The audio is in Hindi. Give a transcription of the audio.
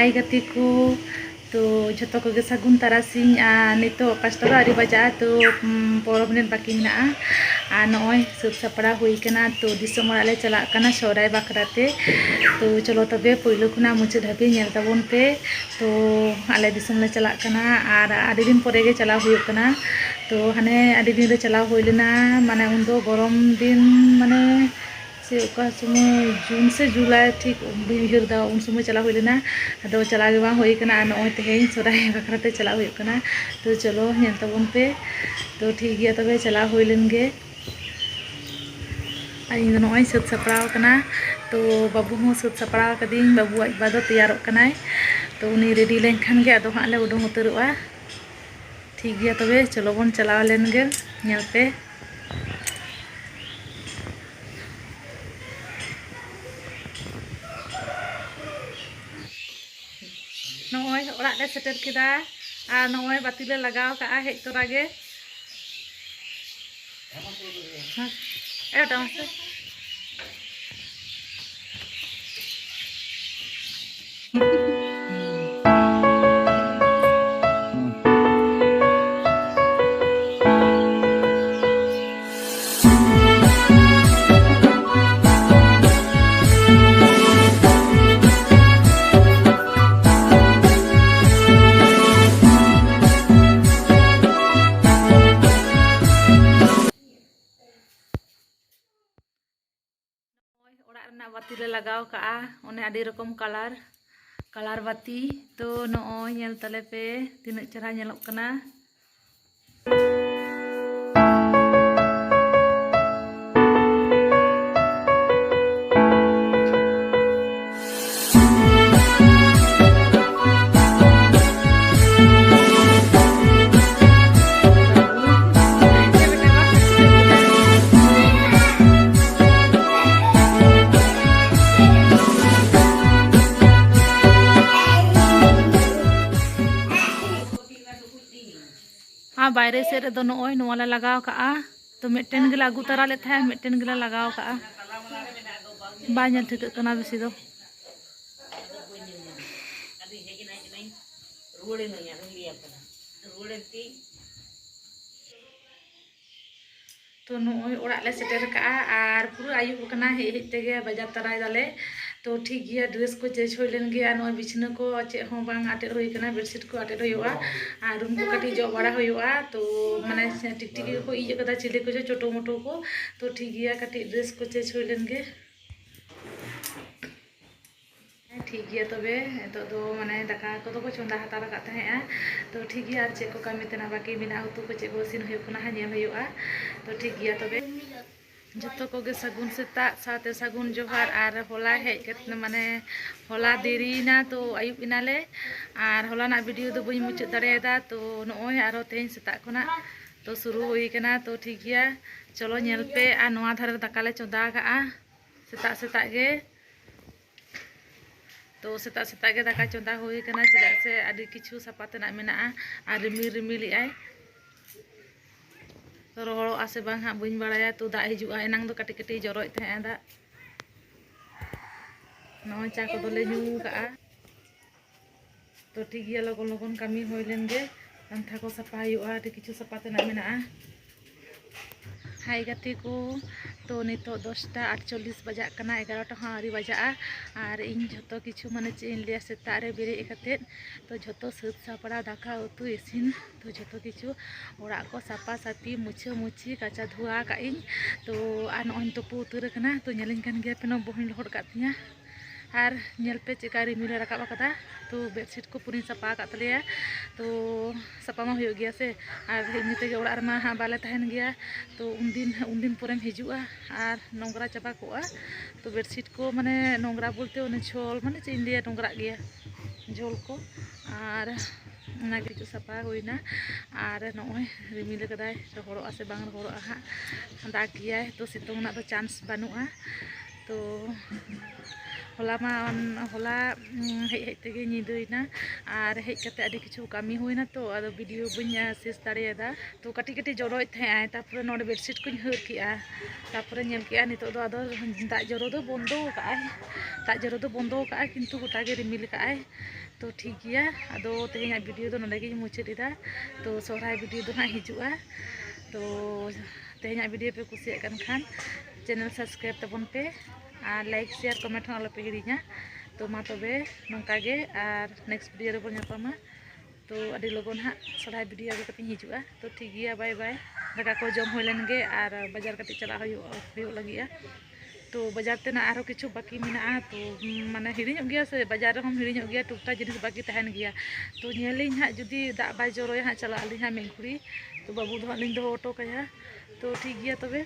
हाय गति को तो जो को सागुन तारासिंग नितो पास्टा आरी बजा तो परब ने बाकी मेना नॉय सब सपड़ा हुई कना तो दिसम ले चला कना सोराय बाखराते तो चलो तबे पहिलो खुना मुचाद हाबि नेल ताबोन पे तो आले दिसम ले चला कना आर आदि दिन परे गे चला हुई कना तो हाने आदि दिन रे चला हुई लेना माने उन्दो गरम दिन माने से समय जून से जुलाई ठीक बिहर दा उन समय चला हुई लेना अदो चला गे बांग हुई कना नॉय तेहें सोराय बाखराते चला हुई कना तो चलो नेल ताबोन पे तो ठीक गया तबे चला हुई लेन गे इन नॉय सत सपड़ाव कना तो बाबू हो सत सपड़ाव कदिंग बाबू आज बादो तैयार कनाय तो उनी रेडी लेन खान गे अदो हाले उडुंग उतरुआ ठीक गया तबे चलो बन चलाव लेन गे नेल पे नॉय ओड़ा ले सेटर केदा आ नॉय बाती ले लगाव का हेज तोरा गे एटा से बाती ले लगाव का ओने आदि रकम कलर बाती तो नॉय नेल तले पे तिना चेहरा नेलोग कना बाहरे से रे नॉय नोला लगाव का तो मिट्टन गिला अगू तरा ले था मिट्टन गिला लगाव का बाñal ठिक कना बेसी दो तो नॉय ओड़ा ले सेटर का आर पूरा आयु कना हेज तेगे बाजार तराय दाले तो ठीक गया ड्रेस को चेंज हो लेन गया नॉय बिछना को चे हो बांग आटेर होई कना बेडशीट को आटेर होयुआ आ रूम को काटी जो बड़ा होयुआ तो माने टिकटिकी को इजे कदा चिले को जो छोटो मोटो को तो ठीक गया काटी ड्रेस को चेंज हो लेन गे ठीक गया तबे तो दो माने दाका को तो को चंदा हतार का तहेआ तो ठीक गया आर चे को कामी तना बाकी बिना उतु को चे को सिन होय कना हा नेल होयुआ तो ठीक गया तबे जतो को गे सगुन सेता साथे सगुन जोहार आर होला हेज माने होला देरीना तो आयुब इनाले आर होला ना वीडियो दो बई मुचाद दाड़ेदा तो नॉय आरो तेहें सेता खना तो शुरू हुई कना तो ठीक गया चलो नेल पे आ नोआ धारे दाका ले चंदा का सेता सेता गे तो सेता सेता गे दाका चंदा हुई कना चेदा से आदि किछु सापा तेना मेना आ रिमिल रिमिल आय तो रोहड़ो आसे बांग हाँ बइन बाड़ाया तो दा हिजुआ एनांग दो कटी कटी जरोय थे दा नॉय चा को दोले न्यू का तो ठीक गया लगन लगन कामी होय लेन गे अंथा को सफा हुआ किछु सफा तेना मेना हाय गति को तो नितो 10:48 बजा कना 11टा हाँ आरी बजा और इन जो किछु माने चे लिया सेता रे बेरे कते तो जो सत सापड़ा दाका उतु इसिन तो जो किछु ओड़ा को सापा सापी मुछा मुछी काचा धुआ का इन तो आ नॉन तुपु उतर कना तो नेलिन कान गया पेनो बहिन लहड़ का तिया और नेल पे चेका रिमिल रकाब कदा तो बेडशीट को पूरी सफा का तलिया तो सफा मा हो गया से और इनते ओड़ा रमा हाँ बाले तहन गया तो उन दिन परेम हिजुआ और नोंगरा चाबा कोआ तो बेडशीट को माने नोंगरा बोलते उन्हें झोल माने चेन लिया नोंगरा गया झोल को और किछु सफा होना और नॉय रिमिल कदाय रोहड़ो से बांग रोहड़ो हाँ दाग गया तो सितोंग ना तो चांस बानुआ तो हला हेज हेज तेगे नींदना और हेज कते आदि किछु कामी हुईना तो आदो वीडियो बन शेष दाड़ेदा तो कटी कटी जरोय थे तापर नोडे बेडशीट को हर किया तापर नेल किया नितो दो आदो दाग जरो दो बंदो काय दाग जरो दो बंदो काय किंतु गोटा गे रिमिल काय तो ठीक गया आदो तेहेኛ वीडियो दो नोडे गे मुचादा तो सोहराय वीडियो दो ना हिजुआ तो तेहेኛ वीडियो पे कुसिया कन खान चैनल सब्सक्राइब तबन पे और लाइक शेयर कमेंट हो आलोपे हिड़ीña तो मा तबे नोंका गे और नेक्स्ट वीडियो रे बोन ᱧᱟᱯᱟᱢᱟ तो अभी लगन हाँ सोहराय वीडियो अगू कते हिजुआ तो ठीक गया बाय बाय दाका को जम होय लेन गे और बाजार कते चला हुयो लगिया तो बाजार तेना आरो किछु बाकी मेना तो माने हिड़ीñो गया से बाजार रे हम हिड़ीñो गया टुकटा जिनिस बाकी तहन गया तो नेलिኝ हाँ जुदी दाग बाय जरोय हाँ चला अली हाँ मेघुड़ी तो बाबू दो लिंग दो ऑटो कया तो ठीक गया तबे